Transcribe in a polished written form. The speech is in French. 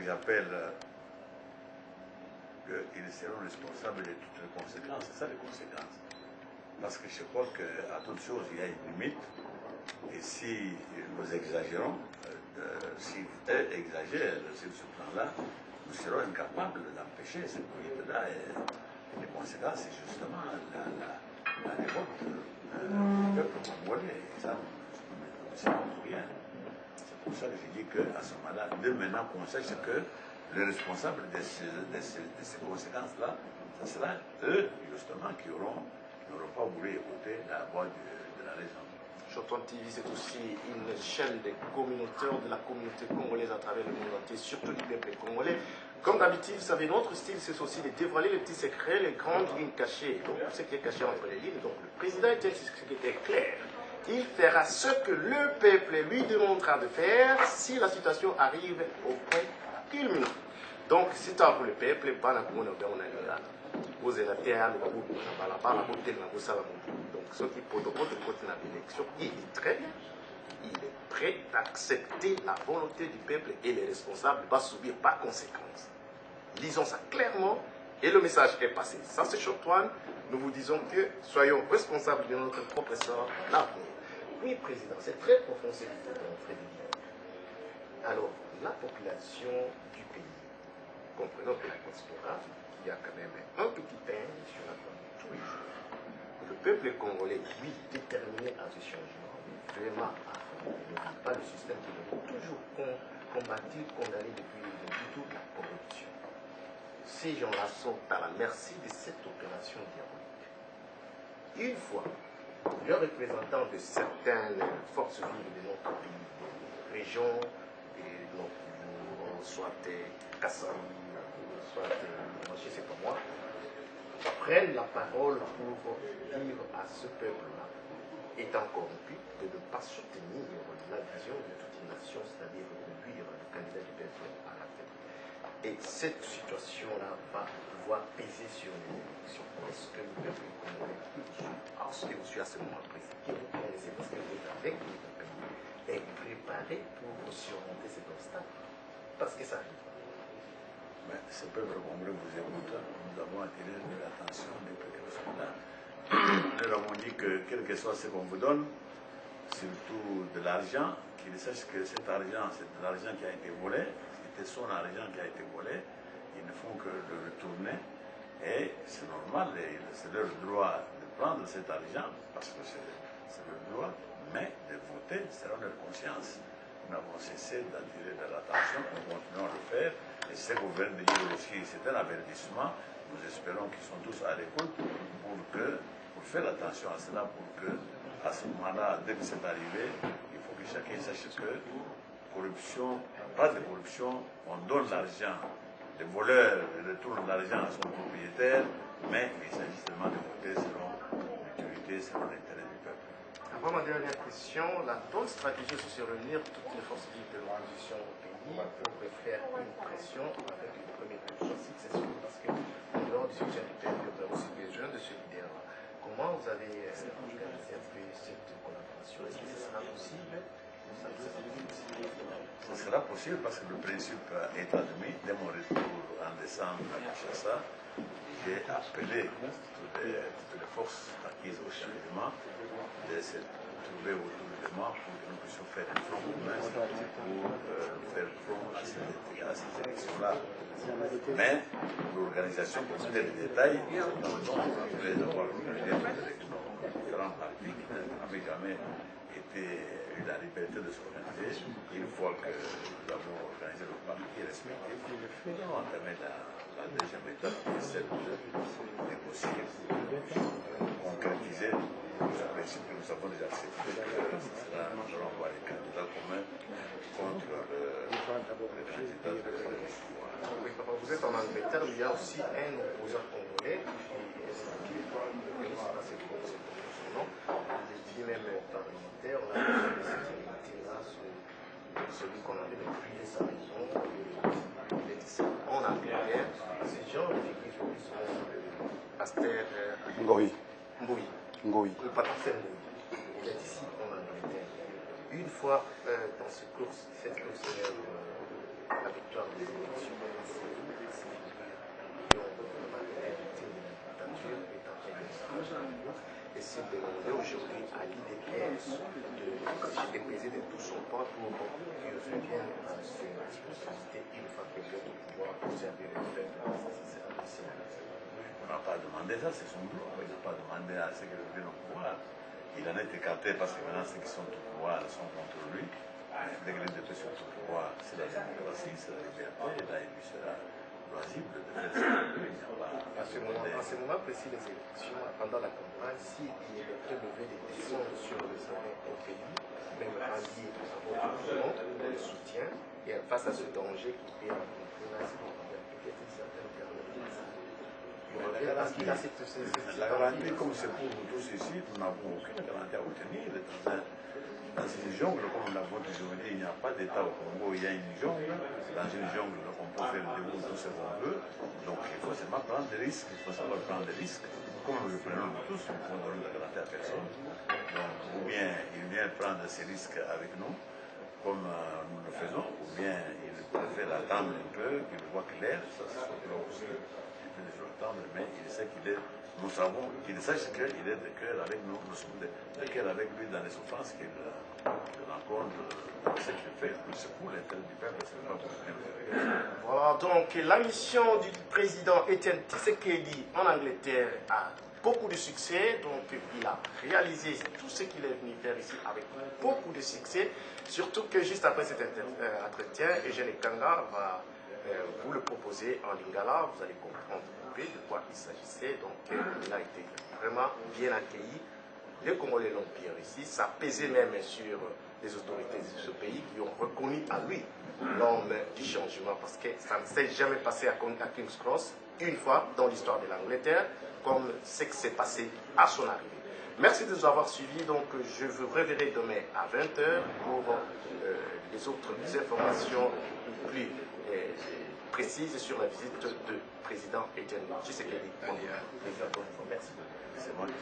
J'appelle qu'ils seront responsables de toutes les conséquences. C'est ça les conséquences. Parce que je crois qu'à toute chose, il y a une limite. Et si nous exagérons, si eux exagèrent sur ce plan-là, nous serons incapables d'empêcher cette politique-là. Et les conséquences, c'est justement la révolte du peuple congolais. Et ça, nous ne savons rien. C'est pour ça que je dis qu'à ce moment-là, dès maintenant qu'on sache que les responsables de ces conséquences-là, ce sera eux, justement, qui n'auront pas voulu écouter la voix de la raison. Chotone TV, c'est aussi une chaîne des communautaires de la communauté congolaise à travers le monde entier, surtout du peuple congolais. Comme d'habitude, vous savez, notre style, c'est aussi de dévoiler les petits secrets, les grandes lignes cachées. Donc, ce qui est caché entre les lignes. Donc, le président était clair. Il fera ce que le peuple lui demandera de faire si la situation arrive au point culminant. Donc, c'est à vous le peuple, vous êtes donc, ce qui peut l'élection, il est très bien. Il est prêt d'accepter la volonté du peuple et les responsables ne vont subir par conséquence. Lisons ça clairement et le message est passé. Ça, c'est Chotone. Nous vous disons que soyons responsables de notre propre sort, l'avenir. Oui, Président, c'est très profond ce que vous êtes en train de dire. Alors, la population du pays, comprenons que la diaspora, il y a quand même un petit pain sur la table tous les jours. Le peuple congolais, lui, déterminé à ce changement, vraiment à fond. Il ne pas le système qui est toujours combattu, condamné depuis toute la corruption. Ces gens-là sont à la merci de cette opération diabolique. Une fois, les représentants de certaines forces vives de notre pays, des régions, soit Kassam, soit je ne sais pas moi, prennent la parole pour dire à ce peuple-là, étant corrompu, de ne pas soutenir la vision de toute une nation, c'est-à-dire de conduire le candidat du peuple à la tête. Et cette situation-là va pouvoir peser sur les élections. Est-ce que le peuple congolais, qui vous suit à ce moment précis, qui vous connaissez, parce que vous êtes avec le pays, est préparé pour surmonter cet obstacle? Parce que ça arrive. Mais ce peuple congolais vous écoute, nous avons attiré l'attention depuis que nous sommes là. Nous avons dit que quel que soit ce qu'on vous donne, surtout de l'argent, qu'ils sachent que cet argent, c'est de l'argent qui a été volé, c'était son argent qui a été volé, ils ne font que le retourner, et c'est normal, c'est leur droit de prendre cet argent, parce que c'est leur droit, mais de voter selon leur conscience. Nous avons cessé d'attirer de l'attention, nous continuons à le faire, et ce que vous venez de dire aussi, c'est un avertissement, nous espérons qu'ils sont tous à l'écoute pour faire attention à cela, pour que, à ce moment-là, dès que c'est arrivé, il faut que chacun sache que corruption, pas de corruption, on donne l'argent, les voleurs retournent l'argent à son propriétaire, mais il s'agit seulement de voter selon l'utilité, selon l'intérêt du peuple. Avant ma dernière question, la bonne stratégie, c'est de réunir toutes les forces vives de l'opposition au pays pour faire une pression avec le premier tour soit successful, parce que en dehors du soutien du peuple, il y a aussi besoin de ce leader-là. Comment vous avez organisé cette collaboration? Est-ce que ce sera possible? Ce sera possible parce que le principe est admis. Dès mon retour en décembre à Kinshasa, j'ai appelé toutes les forces acquises au changement de se trouver autour de moi pour que nous puissions faire un front commun pour faire front à ces élections-là. Mais l'organisation, pour donner les détails, nous les avoir organisés dans différents partis qui n'avaient jamais eu la liberté de s'organiser. Une fois que nous avons organisé le parti respectif, nous avons entamé la deuxième étape, qui est celle de négocier pour concrétiser ce principe que nous avons déjà accepté, que nous allons avoir les candidats communs contre le candidat de l'histoire. Oui, papa, vous êtes en Angleterre, mais il y a aussi un opposant congolais qui est son nom, il est même parlementaire, on a là, celui qu'on avait depuis sa maison, il est ici en Angleterre. Ces gens, qui sont pasteur Ngoï. Ngoï. Le pasteur Ngoï. Il est ici en Angleterre. Une fois dans cette course, la victoire des élections, s'est demandé aujourd'hui à l'IDPS de déposer de tout son poids pour qu'il revienne à ses responsabilités une fois que Dieu va pouvoir servir le peuple. On n'a pas demandé ça, c'est son droit. Il n'a pas demandé à ce qu'il revienne au pouvoir. Il en est écarté parce que maintenant ceux qui sont au pouvoir sont contre lui. Dès que l'IDP sont au pouvoir, c'est la démocratie, c'est la liberté, là il lui sera loisible de faire ça. À ce moment précis des élections, pendant la campagne, s'il était levé des descentes sur le salaire au pays, même allié à votre mouvement, le soutien, et face à ce danger qui peut rencontrer là, peut-être une certaine garantie. Parce qu'il a cette la garantie, comme c'est pour vous tous ici, nous n'avons aucune garantie à obtenir. Dans une jungle, comme on l'a toujours dit, il n'y a pas d'État au Congo, il y a une jungle. Dans une jungle, on peut faire tout ce qu'on veut. Donc il faut seulement prendre des risques, il faut savoir prendre des risques. Comme nous le prenons nous tous, nous ne pouvons donner la garantie à personne. Donc, ou bien il vient prendre ces risques avec nous, comme nous le faisons, ou bien il préfère attendre un peu, qu'il voit clair, ça c'est son droit aussi. Il fait des jours attendre, mais il sait qu'il est. Nous savons qu'il sache qu'il est de cœur avec nous, nous sommes de cœur avec lui dans les souffrances qu'il rencontre, ce qu'il fait. C'est pour l'intérêt du peuple, c'est pas pour rien. Voilà, donc la mission du président Etienne Tshisekedi en Angleterre a beaucoup de succès. Donc il a réalisé tout ce qu'il est venu faire ici avec beaucoup de succès. Surtout que juste après cet entretien, Eugène Kanga va vous le proposer en lingala. Vous allez comprendre de quoi il s'agissait. Donc il a été vraiment bien accueilli. Les Congolais l'ont pire ici. Ça pesait même sur les autorités de ce pays qui ont reconnu à lui l'homme du changement, parce que ça ne s'est jamais passé à King's Cross une fois dans l'histoire de l'Angleterre, comme ce qui s'est passé à son arrivée. Merci de nous avoir suivis. Donc je vous reverrai demain à 20h pour les autres informations plus précises sur la visite du président Etienne Tshisekedi. Merci. C'est moi qui